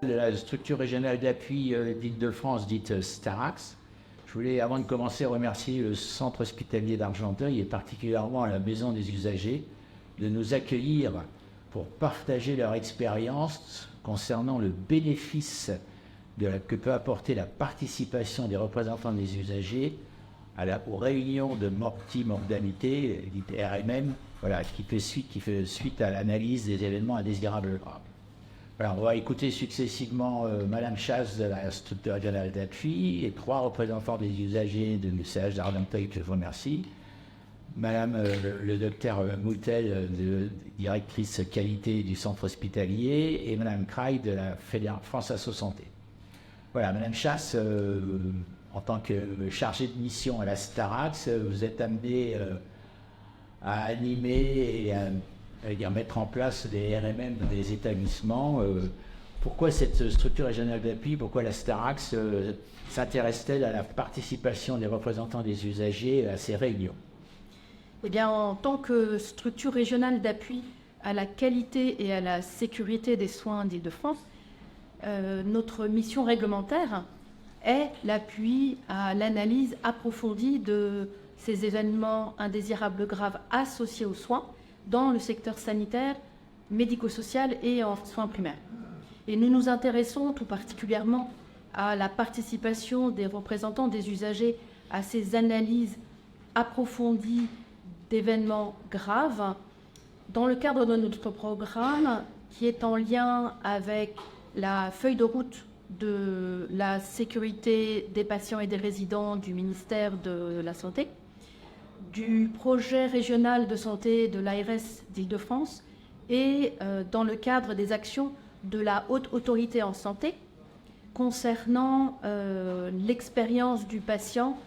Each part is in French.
De la structure régionale d'appui d'Île-de-France, dite Starax. Je voulais, avant de commencer, remercier le centre hospitalier d'Argenteuil et particulièrement la maison des usagers de nous accueillir pour partager leur expérience concernant le bénéfice que peut apporter la participation des représentants des usagers aux réunions de multimodalité, dite RMM, voilà, qui fait suite à l'analyse des événements indésirables graves. Alors, on va écouter successivement Madame Chasse de la structure régionale d'appui et 3 représentants des usagers de l'UCH d'Argenteuil, que je vous remercie. Madame le docteur Moutel, directrice qualité du centre hospitalier, et Madame Craig de la France Asso Santé. Voilà, Madame Chasse, en tant que chargée de mission à la Starax, vous êtes amenée à animer et à mettre en place des RMM dans des établissements. Pourquoi cette structure régionale d'appui, pourquoi la Starax s'intéresse-t-elle à la participation des représentants des usagers à ces réunions? Eh bien, en tant que structure régionale d'appui à la qualité et à la sécurité des soins d'Île-de-France, notre mission réglementaire est l'appui à l'analyse approfondie de ces événements indésirables graves associés aux soins dans le secteur sanitaire, médico-social et en soins primaires. Et nous nous intéressons tout particulièrement à la participation des représentants des usagers à ces analyses approfondies d'événements graves dans le cadre de notre programme qui est en lien avec la feuille de route de la sécurité des patients et des résidents du ministère de la Santé, du projet régional de santé de l'ARS d'Île-de-France et dans le cadre des actions de la Haute Autorité en Santé concernant l'expérience du patient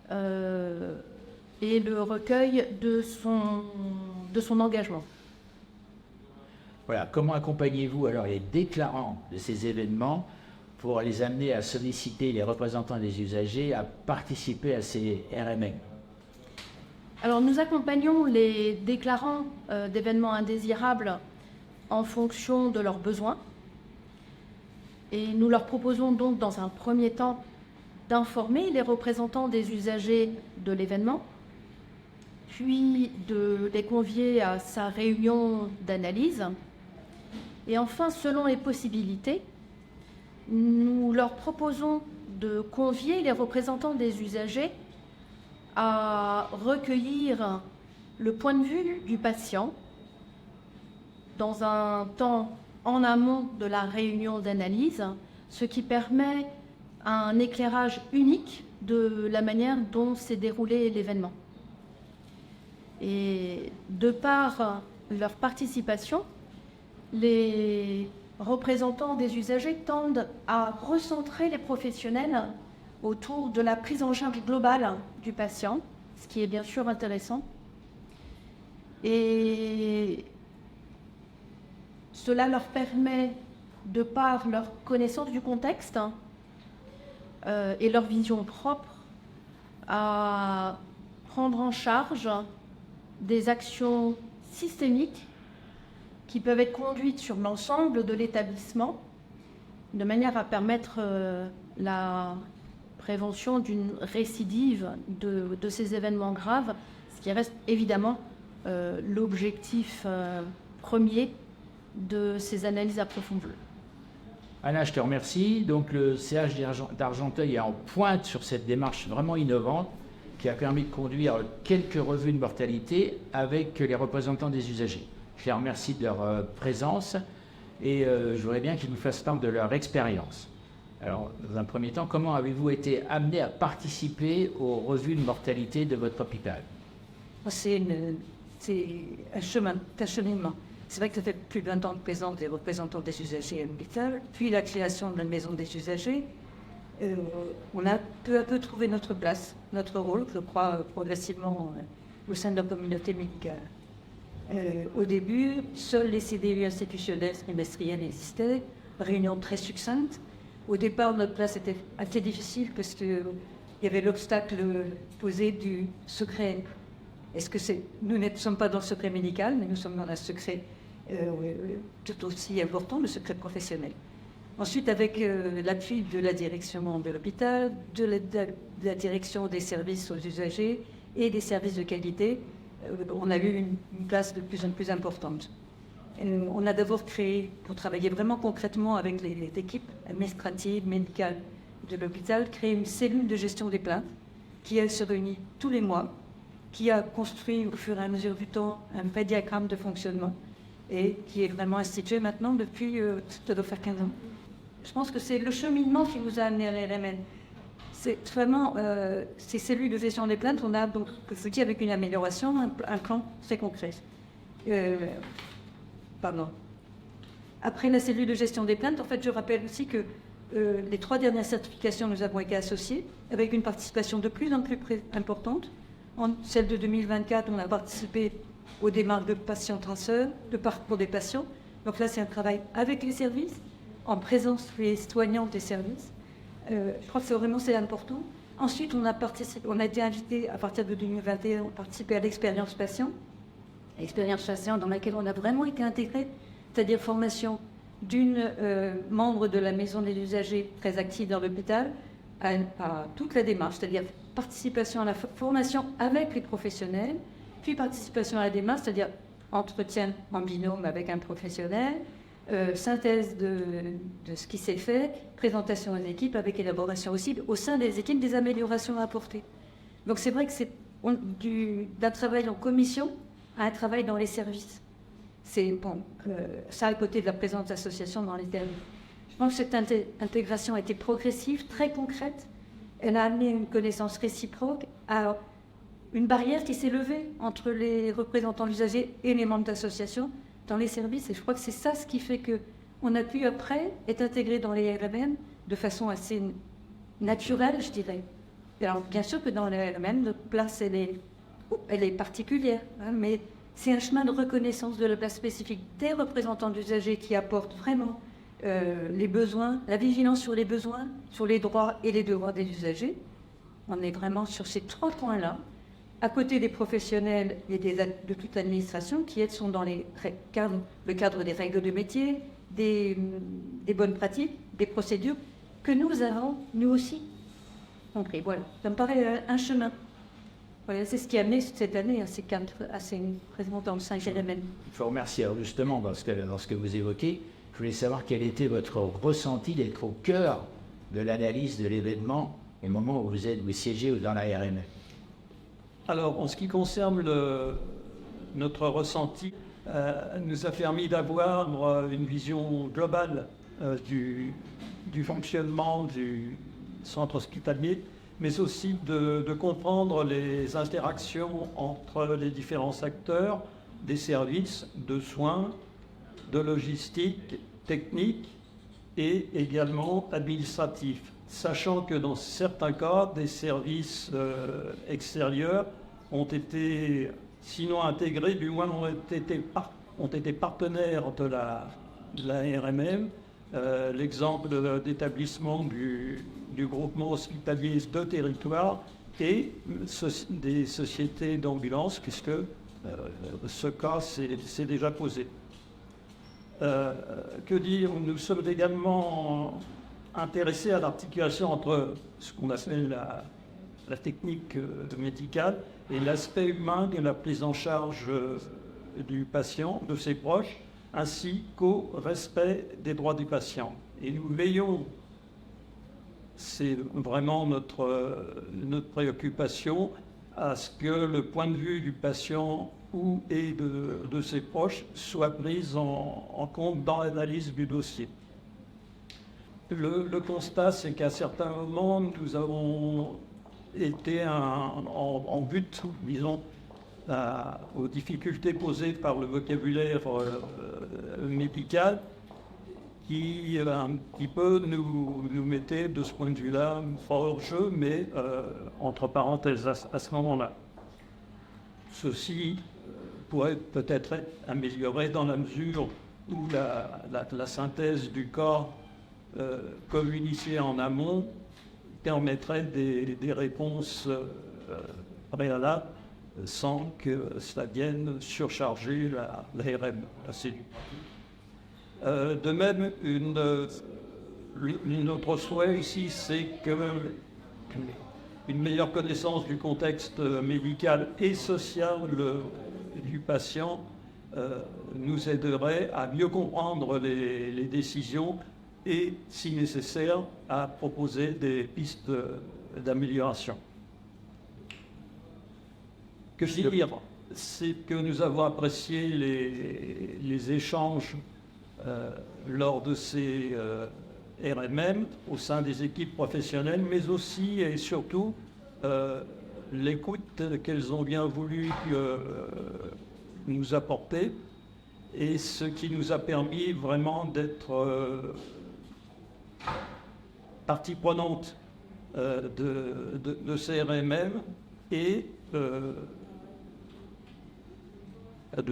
et le recueil de son engagement. Voilà, comment accompagnez-vous alors les déclarants de ces événements pour les amener à solliciter les représentants des usagers à participer à ces RMM? Alors, nous accompagnons les déclarants d'événements indésirables en fonction de leurs besoins. Et nous leur proposons donc, dans un premier temps, d'informer les représentants des usagers de l'événement, puis de les convier à sa réunion d'analyse. Et enfin, selon les possibilités, nous leur proposons de convier les représentants des usagers à recueillir le point de vue du patient dans un temps en amont de la réunion d'analyse, ce qui permet un éclairage unique de la manière dont s'est déroulé l'événement. Et de par leur participation, les représentants des usagers tendent à recentrer les professionnels autour de la prise en charge globale du patient, ce qui est bien sûr intéressant. Et cela leur permet, de par leur connaissance du contexte et leur vision propre, à prendre en charge des actions systémiques qui peuvent être conduites sur l'ensemble de l'établissement, de manière à permettre la prévention d'une récidive de ces événements graves, ce qui reste évidemment l'objectif premier de ces analyses approfondies. Anna, je te remercie. Donc le CH d'Argenteuil est en pointe sur cette démarche vraiment innovante qui a permis de conduire quelques revues de mortalité avec les représentants des usagers. Je les remercie de leur présence et je voudrais bien qu'ils nous fassent part de leur expérience. Alors, dans un premier temps, comment avez-vous été amené à participer aux revues de mortalité de votre hôpital? C'est un cheminement. C'est vrai que ça fait plus de 20 ans que présente des représentants des usagers à l'hôpital, puis la création de la maison des usagers. On a peu à peu trouvé notre place, notre rôle, je crois, progressivement au sein de la communauté médicale. Au début, seuls les CDU institutionnels trimestriels existaient, réunion très succincte. Au départ, notre place était assez difficile parce qu'il y avait l'obstacle posé du secret. Nous ne sommes pas dans le secret médical, mais nous sommes dans un secret tout aussi important, le secret professionnel. Ensuite, avec l'appui de la direction de l'hôpital, de la direction des services aux usagers et des services de qualité, on a eu une place de plus en plus importante. On a d'abord créé, pour travailler vraiment concrètement avec les équipes administratives, médicales de l'hôpital, créé une cellule de gestion des plaintes qui elle, se réunit tous les mois, qui a construit au fur et à mesure du temps un vrai diagramme de fonctionnement et qui est vraiment institué maintenant depuis, ça doit faire 15 ans. Je pense que c'est le cheminement qui nous a amené à l'RMN. C'est vraiment ces cellules de gestion des plaintes, on a donc, je vous dis, avec une amélioration, un plan très concret. Après la cellule de gestion des plaintes, en fait, je rappelle aussi que les 3 dernières certifications, nous avons été associés avec une participation de plus en plus importante. Celle de 2024, on a participé aux démarches de patients traceurs, de parcours des patients. Donc là, c'est un travail avec les services, en présence des soignants des services. Je crois que c'est important. Ensuite, on a été invité à partir de 2021 à participer à l'expérience patient dans laquelle on a vraiment été intégré, c'est-à-dire formation d'une membre de la maison des usagers très active dans l'hôpital à toute la démarche, c'est-à-dire participation à la formation avec les professionnels, puis participation à la démarche, c'est-à-dire entretien en binôme avec un professionnel, synthèse de ce qui s'est fait, présentation aux équipes avec élaboration aussi au sein des équipes des améliorations à apporter. Donc c'est vrai que c'est d'un travail en commission à un travail dans les services. C'est bon, ça à côté de la présence d'associations dans les services. Je pense que cette intégration a été progressive, très concrète. Elle a amené une connaissance réciproque à une barrière qui s'est levée entre les représentants d'usagers et les membres d'associations dans les services. Et je crois que c'est ça ce qui fait qu'on a pu après être intégré dans les RMN de façon assez naturelle, je dirais. Alors bien sûr que dans les RMN, notre place, elle est particulière, hein, mais c'est un chemin de reconnaissance de la place spécifique des représentants d'usagers qui apportent vraiment les besoins, la vigilance sur les besoins, sur les droits et les devoirs des usagers. On est vraiment sur ces 3 points-là, à côté des professionnels et de toute l'administration qui sont dans le cadre des règles de métier, des bonnes pratiques, des procédures que nous avons, nous aussi, compris. Voilà, ça me paraît un chemin. Voilà, c'est ce qui a amené cette année à ces représentants de Saint-Gérémen. Il faut remercier. Alors justement, parce que lorsque vous évoquez, je voulais savoir quel était votre ressenti d'être au cœur de l'analyse de l'événement au moment où vous siégez dans la RMN. Alors, en ce qui concerne notre ressenti, nous a permis d'avoir une vision globale du fonctionnement du centre hospitalier, mais aussi de comprendre les interactions entre les différents acteurs des services de soins, de logistique, technique et également administratif. Sachant que dans certains cas, des services extérieurs ont été, sinon intégrés, du moins ont été partenaires de la RMM. L'exemple d'établissement du groupement hospitalier de territoire et des sociétés d'ambulance, puisque ce cas s'est déjà posé. Que dire, nous sommes également intéressés à l'articulation entre ce qu'on appelle la technique médicale et l'aspect humain de la prise en charge du patient, de ses proches, ainsi qu'au respect des droits du patient. Et nous veillons, c'est vraiment notre préoccupation, à ce que le point de vue du patient et de ses proches soit pris en compte dans l'analyse du dossier. Le constat, c'est qu'à certains moments, nous avons été en but, disons, aux difficultés posées par le vocabulaire médical, qui un petit peu nous mettait de ce point de vue-là hors jeu, mais entre parenthèses à ce moment-là. Ceci pourrait peut-être être amélioré dans la mesure où la synthèse du corps communiqué en amont permettrait des réponses préalables sans que cela vienne surcharger la RM, la cellule. De même, notre souhait ici, c'est que une meilleure connaissance du contexte médical et social du patient nous aiderait à mieux comprendre les décisions et, si nécessaire, à proposer des pistes d'amélioration. Que dire? C'est que nous avons apprécié les échanges lors de ces RMM au sein des équipes professionnelles, mais aussi et surtout l'écoute qu'elles ont bien voulu nous apporter, et ce qui nous a permis vraiment d'être partie prenante de ces RMM et de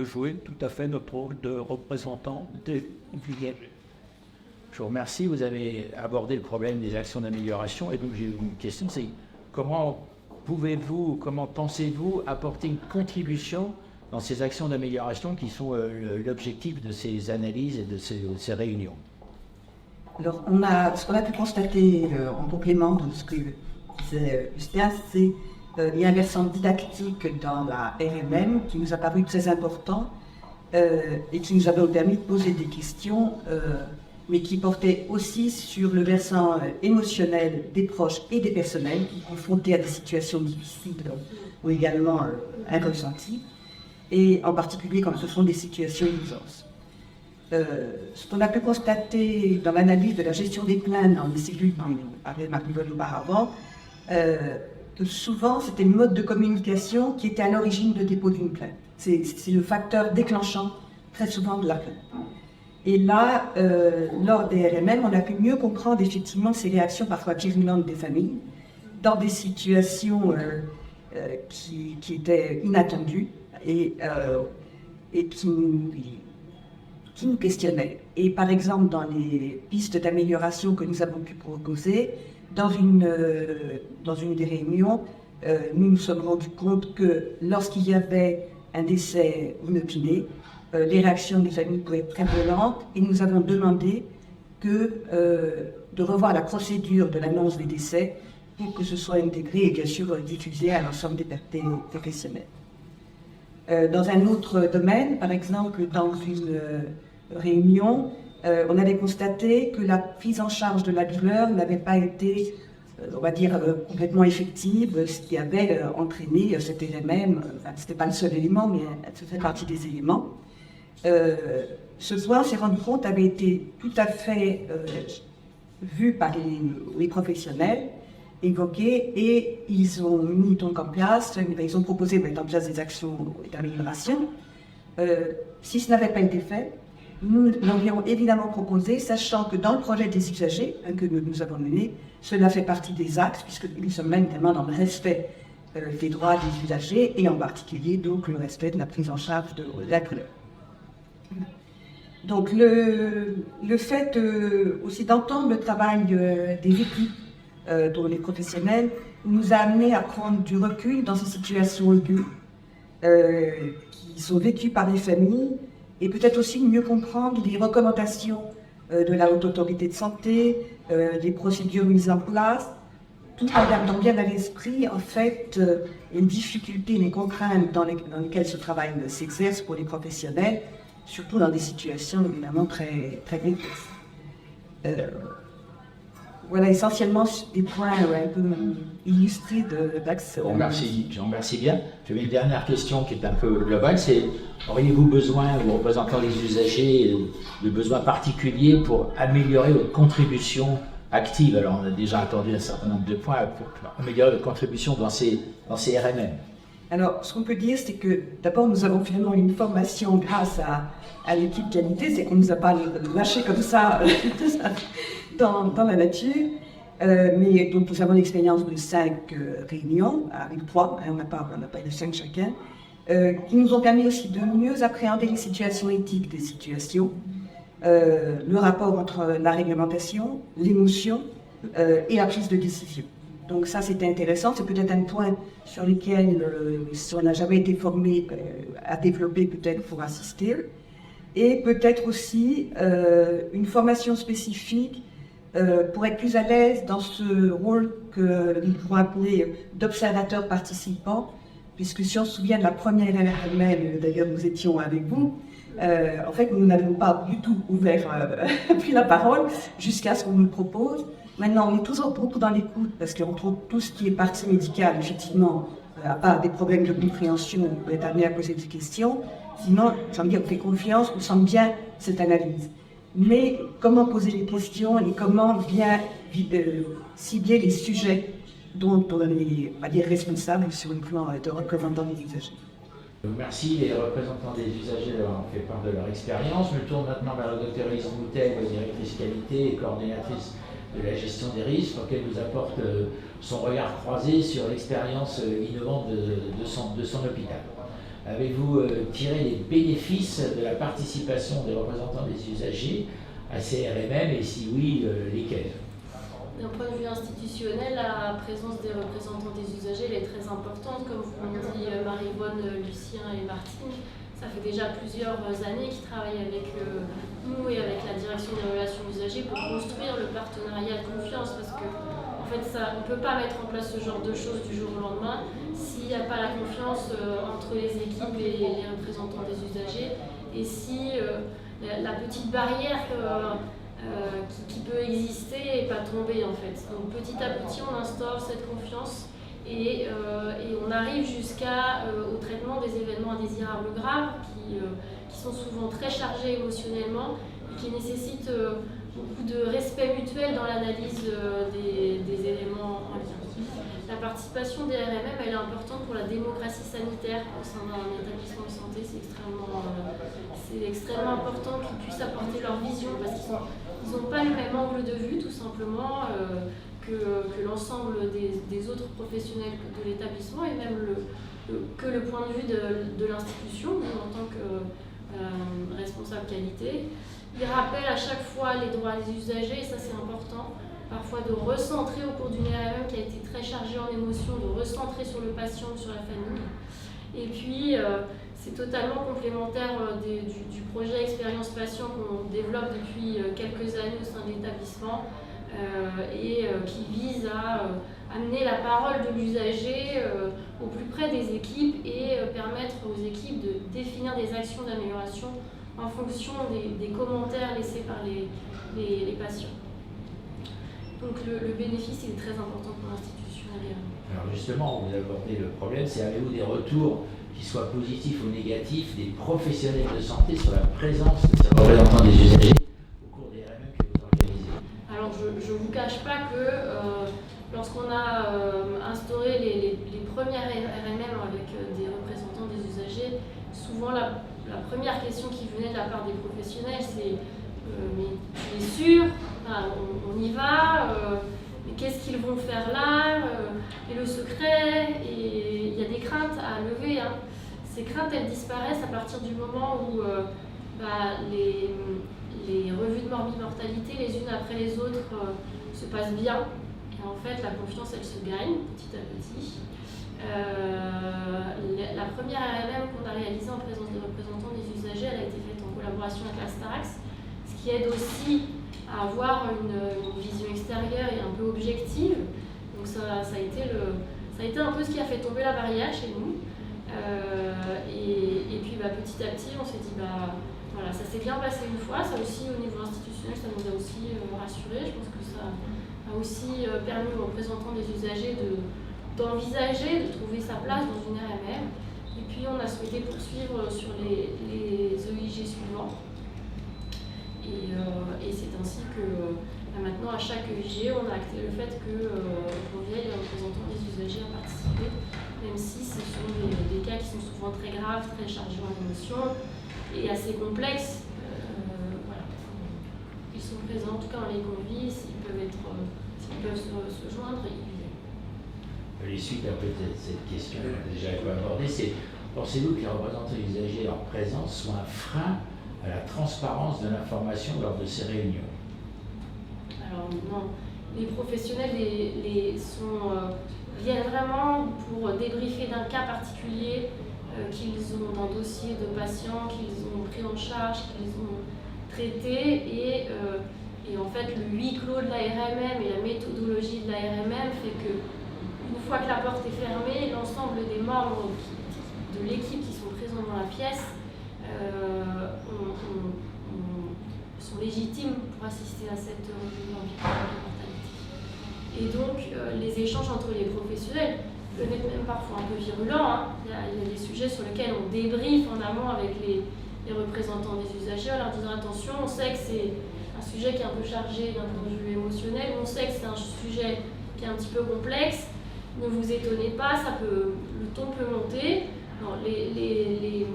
jouer tout à fait notre rôle de représentant des usagers. Je vous remercie. Vous avez abordé le problème des actions d'amélioration, et donc j'ai une question, c'est comment pensez-vous apporter une contribution dans ces actions d'amélioration qui sont l'objectif de ces analyses et de ces réunions? Alors, ce qu'on a pu constater en complément de ce que disait Lucien, c'est qu'il y a un versant didactique dans la RMM qui nous a paru très important et qui nous a permis de poser des questions, mais qui portait aussi sur le versant émotionnel des proches et des personnels qui, confrontés à des situations difficiles, ont également un ressenti, et en particulier quand ce sont des situations d'urgence. Ce qu'on a pu constater dans l'analyse de la gestion des plaintes dans les cellules dont parlait Marie-Yvonne auparavant, que souvent c'était le mode de communication qui était à l'origine de dépôt d'une plainte. C'est le facteur déclenchant très souvent de la plainte. Et là, lors des RMM, on a pu mieux comprendre effectivement ces réactions parfois virulentes des familles dans des situations qui étaient inattendues et qui nous questionnaient. Et par exemple, dans les pistes d'amélioration que nous avons pu proposer, dans une des réunions, nous nous sommes rendus compte que lorsqu'il y avait un décès inopiné, les réactions des familles pouvaient être très violentes, et nous avons demandé de revoir la procédure de l'annonce des décès pour que ce soit intégré et bien sûr diffusé à l'ensemble des professionnels. Dans un autre domaine, par exemple, dans une réunion, on avait constaté que la prise en charge de la douleur n'avait pas été, on va dire, complètement effective, ce qui avait entraîné cet élément. Enfin, ce n'était pas le seul élément, mais ça fait partie des éléments. Ce point, on s'est rendu compte, avait été tout à fait vu par les professionnels, évoqué, et ils ont mis donc en place, ils ont proposé de mettre en place des actions d'amélioration. Si ce n'avait pas été fait, nous l'avions évidemment proposé, sachant que dans le projet des usagers que nous avons mené, cela fait partie des axes, puisque nous sommes évidemment dans le respect des droits des usagers, et en particulier donc le respect de la prise en charge de la douleur. Donc le fait aussi d'entendre le travail des équipes, dont les professionnels, nous a amené à prendre du recul dans ces situations aiguës qui sont vécues par les familles, et peut-être aussi mieux comprendre les recommandations de la Haute Autorité de Santé, les procédures mises en place, tout en gardant bien à l'esprit en fait les difficultés, les contraintes dans lesquelles ce travail s'exerce pour les professionnels, surtout dans des situations évidemment très, très complexes. Voilà essentiellement des points un peu illustrés d'accès. Je vous remercie bien. J'avais une dernière question qui est un peu globale, c'est auriez-vous besoin, vous représentant les usagers, de besoins particuliers pour améliorer votre contribution active? Alors on a déjà entendu un certain nombre de points pour améliorer votre contribution dans ces RMM. Alors, ce qu'on peut dire, c'est que d'abord, nous avons finalement une formation grâce à l'équipe qualité, c'est qu'on ne nous a pas lâché comme ça dans la nature. Mais donc, nous avons l'expérience de 5 réunions, avec 3, on n'a pas eu 5 chacun, qui nous ont permis aussi de mieux appréhender les situations éthiques des situations, le rapport entre la réglementation, l'émotion et la prise de décision. Donc ça, c'était intéressant. C'est peut-être un point sur lequel, si on n'a jamais été formé à développer, peut-être pour assister. Et peut-être aussi une formation spécifique pour être plus à l'aise dans ce rôle que nous pouvons appeler d'observateur participant, puisque si on se souvient de la première RMM, d'ailleurs nous étions avec vous, en fait nous n'avons pas du tout pris la parole jusqu'à ce qu'on nous le propose. Maintenant on est toujours beaucoup dans l'écoute, parce qu'on trouve tout ce qui est partie médicale, effectivement, à part des problèmes de compréhension, on peut être amené à poser des questions. Sinon, ça veut dire qu'on fait confiance, on sent bien cette analyse. Mais comment poser les questions et comment bien cibler les sujets dont on est, on va dire, responsable sur le plan de représentants des usagers. Merci les représentants des usagers d'avoir fait part de leur expérience. Je me tourne maintenant vers le Dr Elise Moutel, directrice qualité et coordinatrice de la gestion des risques, pour qu'elle nous apporte son regard croisé sur l'expérience innovante de son hôpital. Avez-vous tiré les bénéfices de la participation des représentants des usagers à ces RMM, et si oui, lesquels? D'un point de vue institutionnel, la présence des représentants des usagers elle est très importante, comme vous l'ont dit Marie-Vonne, Lucien et Martine. Ça fait déjà plusieurs années qu'ils travaillent avec nous et avec la direction des relations usagers pour construire le partenariat de confiance, parce que en fait, on ne peut pas mettre en place ce genre de choses du jour au lendemain s'il n'y a pas la confiance entre les équipes et les représentants des usagers, et si la petite barrière qui peut exister n'est pas tombée en fait. Donc petit à petit, on instaure cette confiance et on arrive au traitement des événements indésirables graves qui sont souvent très chargés émotionnellement et qui nécessitent beaucoup de respect mutuel dans l'analyse des éléments en lien. La participation des RMM elle est importante pour la démocratie sanitaire au sein d'un établissement de santé. C'est extrêmement important qu'ils puissent apporter leur vision, parce qu'ils n'ont pas le même angle de vue tout simplement que l'ensemble des autres professionnels de l'établissement, et même que le point de vue de l'institution, nous en tant que responsable qualité. Ils rappellent à chaque fois les droits des usagers, et ça c'est important, parfois de recentrer au cours d'une RMM qui a été très chargée en émotions, de recentrer sur le patient, sur la famille. Et puis c'est totalement complémentaire du projet Expérience Patient qu'on développe depuis quelques années au sein de l'établissement et qui vise à amener la parole de l'usager au plus près des équipes et permettre aux équipes de définir des actions d'amélioration en fonction des commentaires laissés par les patients. Donc le bénéfice il est très important pour l'institution. Alors justement, vous abordez le problème, c'est avez-vous des retours qui soient positifs ou négatifs des professionnels de santé sur la présence de ces représentants des usagers au cours des RMM que vous organisez? Alors je ne vous cache pas que lorsqu'on a instauré les premières RMM avec des représentants des usagers, souvent la première question qui venait de la part des professionnels, c'est mais tu es sûr, on y va, mais qu'est-ce qu'ils vont faire là, et le secret, et il y a des craintes à lever. Hein. Ces craintes, elles disparaissent à partir du moment où les revues de mortalité, les unes après les autres, se passent bien. Et en fait, la confiance, elle se gagne petit à petit. La première RMM qu'on a réalisée en présence des représentants des usagers, elle a été faite en collaboration avec la Starax, ce qui aide aussi à avoir une vision extérieure et un peu objective. Donc ça a été un peu ce qui a fait tomber la barrière chez nous. Et puis petit à petit, on s'est dit, voilà, ça s'est bien passé une fois. Ça aussi, au niveau institutionnel, ça nous a aussi rassurés. Je pense que ça a aussi permis aux représentants des usagers d'envisager, de trouver sa place dans une RMM. Et puis on a souhaité poursuivre sur les EIG suivants. Et c'est ainsi que maintenant à chaque EIG, on a acté le fait qu'on vienne les représentants des usagers à participer, même si ce sont des cas qui sont souvent très graves, très chargés en émotions et assez complexes. Voilà. Ils sont présents, en tout cas on les convie, s'ils peuvent se joindre, ils viennent. Les suites un peu de cette question déjà abordée, c'est pensez-vous que les représentants des usagers et leur présence soient un frein à la transparence de l'information lors de ces réunions? Alors non, les professionnels viennent vraiment pour débriefer d'un cas particulier qu'ils ont d'un dossier de patients, qu'ils ont pris en charge, qu'ils ont traité, et Et en fait, le huis clos de l'ARMM et la méthodologie de l'ARMM fait que une fois que la porte est fermée, l'ensemble des membres de l'équipe qui sont présents dans la pièce sont légitimes pour assister à cette revue d'environnementalité. Et donc, les échanges entre les professionnels peuvent être même parfois un peu virulents. Hein. Il y a des sujets sur lesquels on débriefe en amont avec les représentants des usagers en leur disant attention, on sait que c'est un sujet qui est un peu chargé d'un point de vue émotionnel, on sait que c'est un sujet qui est un petit peu complexe, ne vous étonnez pas, le ton peut monter. Non, les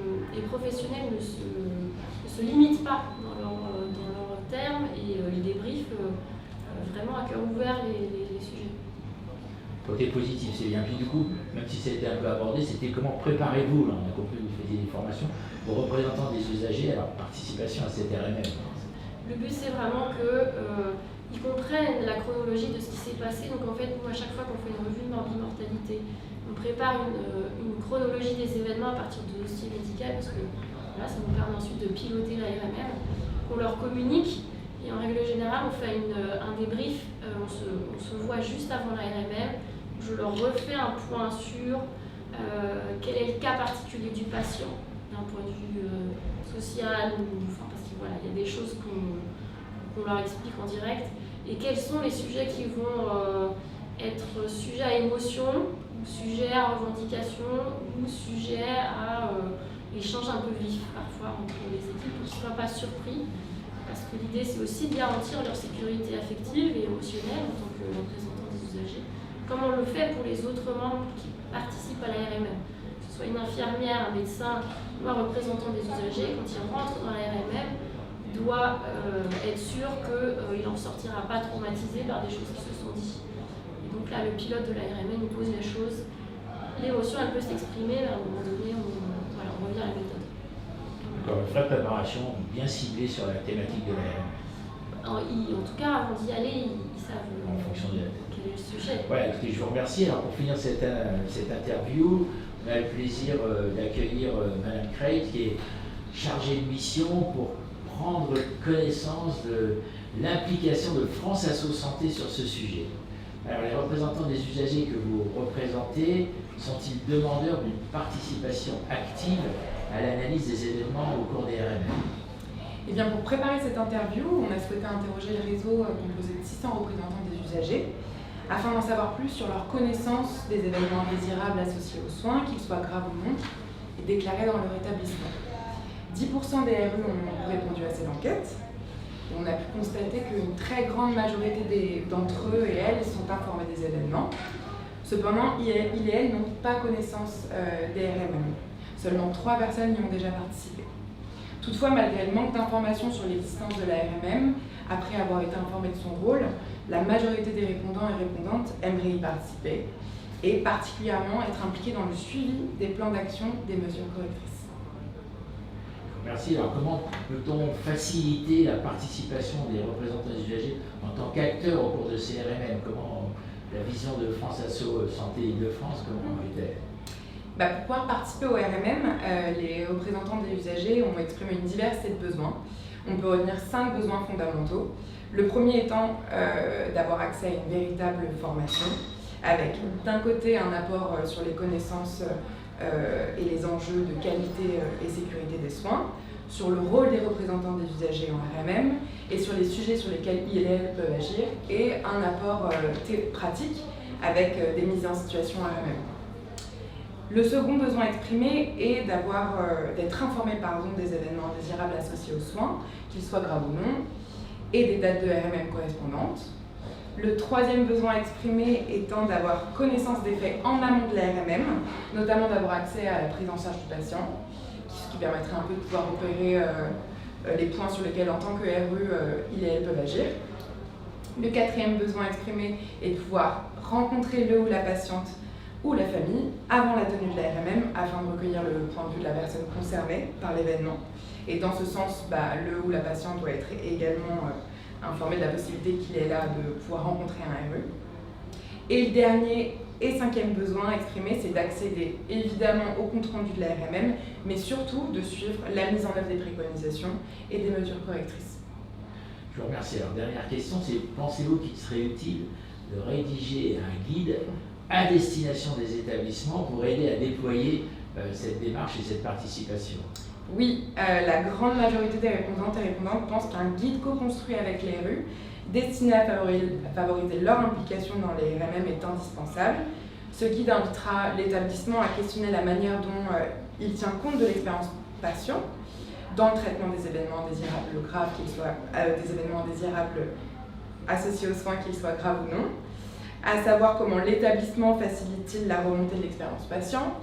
professionnels ne se limitent pas dans leurs termes et ils débriefent vraiment à cœur ouvert les sujets. Côté positif, c'est bien. Puis du coup, même si c'était un peu abordé, c'était comment préparez-vous, là, on a compris que vous faisiez des formations, aux représentants des usagers à leur participation à cette RMM. Le but, c'est vraiment qu'ils comprennent la chronologie de ce qui s'est passé. Donc en fait, nous, à chaque fois qu'on fait une revue de mortalité, on prépare une chronologie des événements à partir de dossiers médicaux, parce que voilà, ça nous permet ensuite de piloter la RMM. On leur communique, et en règle générale, on fait un débrief, on se voit juste avant la RMM. Je leur refais un point sur quel est le cas particulier du patient, d'un point de vue social, parce qu'il voilà, y a des choses qu'on leur explique en direct, et quels sont les sujets qui vont être sujets à émotion, ou sujets à revendication, ou sujets à échange un peu vif parfois entre les équipes pour qu'ils ne soient pas surpris, parce que l'idée c'est aussi de garantir leur sécurité affective et émotionnelle en tant que représentant des usagers, comme on le fait pour les autres membres qui participent à la RMM. Que ce soit une infirmière, un médecin ou un représentant des usagers, quand il rentre dans la RMM, doit être sûr qu'il n'en sortira pas traumatisé par des choses qui se sont dites. Et donc là, le pilote de la RMM nous pose les choses. L'émotion, elle peut s'exprimer, mais à un moment donné, on revient à la méthode. D'accord, une vraie préparation bien ciblée sur la thématique de la RMM. En tout cas, avant d'y aller, ils savent En fonction de quel est le sujet. Ouais, écoutez, je vous remercie. Alors pour finir cette interview, on a le plaisir d'accueillir Madame Craig, qui est chargée de mission pour prendre connaissance de l'implication de France Asso Santé sur ce sujet. Alors les représentants des usagers que vous représentez sont-ils demandeurs d'une participation active à l'analyse des événements au cours des RMM? Eh bien, pour préparer cette interview, on a souhaité interroger le réseau composé de 600 représentants des usagers afin d'en savoir plus sur leur connaissance des événements indésirables associés aux soins, qu'ils soient graves ou non, et déclarés dans leur établissement. 10% des RU ont répondu à cette enquête. Et on a pu constater qu'une très grande majorité d'entre eux et elles sont informés des événements. Cependant, ils et elles n'ont pas connaissance des RMM. Seulement 3 personnes y ont déjà participé. Toutefois, malgré le manque d'informations sur l'existence de la RMM, après avoir été informé de son rôle, la majorité des répondants et répondantes aimeraient y participer et particulièrement être impliqués dans le suivi des plans d'action des mesures correctrices. Merci. Alors comment peut-on faciliter la participation des représentants des usagers en tant qu'acteurs au cours de ces RMM? Comment la vision de France Asso Santé Île-de-France, comment est-elle? Pour pouvoir participer au RMM, les représentants des usagers ont exprimé une diversité de besoins. On peut retenir 5 besoins fondamentaux. Le premier étant d'avoir accès à une véritable formation, avec d'un côté un apport sur les connaissances et les enjeux de qualité et sécurité des soins, sur le rôle des représentants des usagers en RMM et sur les sujets sur lesquels ils et elles peuvent agir, et un apport pratique avec des mises en situation RMM. Le second besoin exprimé est d'être informé des événements indésirables associés aux soins, qu'ils soient graves ou non, et des dates de RMM correspondantes. Le troisième besoin exprimé étant d'avoir connaissance des faits en amont de la RMM, notamment d'avoir accès à la prise en charge du patient, ce qui permettrait un peu de pouvoir repérer les points sur lesquels, en tant que RU, ils et elles peuvent agir. Le quatrième besoin exprimé est de pouvoir rencontrer le ou la patiente ou la famille avant la tenue de la RMM afin de recueillir le point de vue de la personne concernée par l'événement. Et dans ce sens, le ou la patiente doit être également informé de la possibilité qu'il est là de pouvoir rencontrer un RU. Et le dernier et cinquième besoin exprimé, c'est d'accéder évidemment au compte-rendu de la RMM, mais surtout de suivre la mise en œuvre des préconisations et des mesures correctrices. Je Je vous remercie. Alors, dernière question, c'est pensez-vous qu'il serait utile de rédiger un guide à destination des établissements pour aider à déployer cette démarche et cette participation? Oui, la grande majorité des répondantes et répondants pensent qu'un guide co-construit avec les rues, destiné à favoriser leur implication dans les RMM, est indispensable. Ce guide invitera l'établissement à questionner la manière dont il tient compte de l'expérience patient dans le traitement des événements désirables graves, qu'ils soient des événements désirables associés aux soins, qu'ils soient graves ou non, à savoir comment l'établissement facilite-t-il la remontée de l'expérience patient,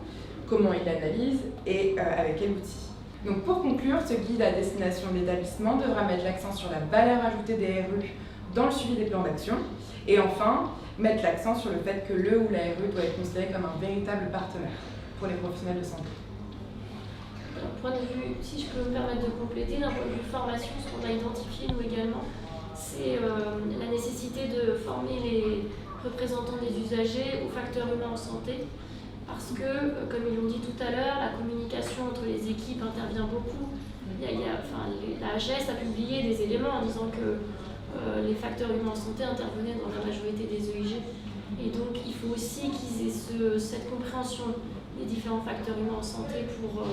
comment il l'analyse et avec quel outil. Donc pour conclure, ce guide à destination de l'établissement devra mettre l'accent sur la valeur ajoutée des RU dans le suivi des plans d'action et enfin mettre l'accent sur le fait que le ou la RU doit être considéré comme un véritable partenaire pour les professionnels de santé. D'un point de vue, si je peux me permettre de compléter, d'un point de vue formation, ce qu'on a identifié nous également, c'est la nécessité de former les représentants des usagers aux facteurs humains en santé, parce que, comme ils l'ont dit tout à l'heure, la communication entre les équipes intervient beaucoup. La HAS a publié des éléments en disant que les facteurs humains en santé intervenaient dans la majorité des EIG. Et donc, il faut aussi qu'ils aient cette compréhension des différents facteurs humains en santé pour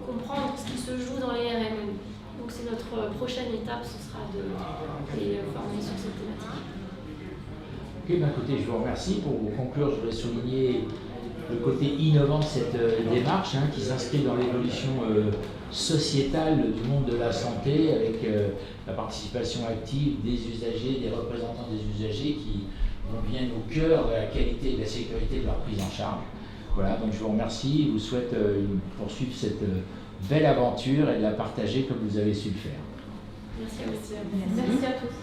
comprendre ce qui se joue dans les RMM. Donc c'est notre prochaine étape, ce sera de les former sur cette thématique. Ok, écoutez, je vous remercie. Pour vous conclure, je voudrais souligner le côté innovant de cette démarche qui s'inscrit dans l'évolution sociétale du monde de la santé avec la participation active des usagers, des représentants des usagers qui viennent au cœur de la qualité et de la sécurité de leur prise en charge. Voilà, donc je vous remercie et vous souhaite poursuivre cette belle aventure et de la partager comme vous avez su le faire. Merci à vous. Merci à tous.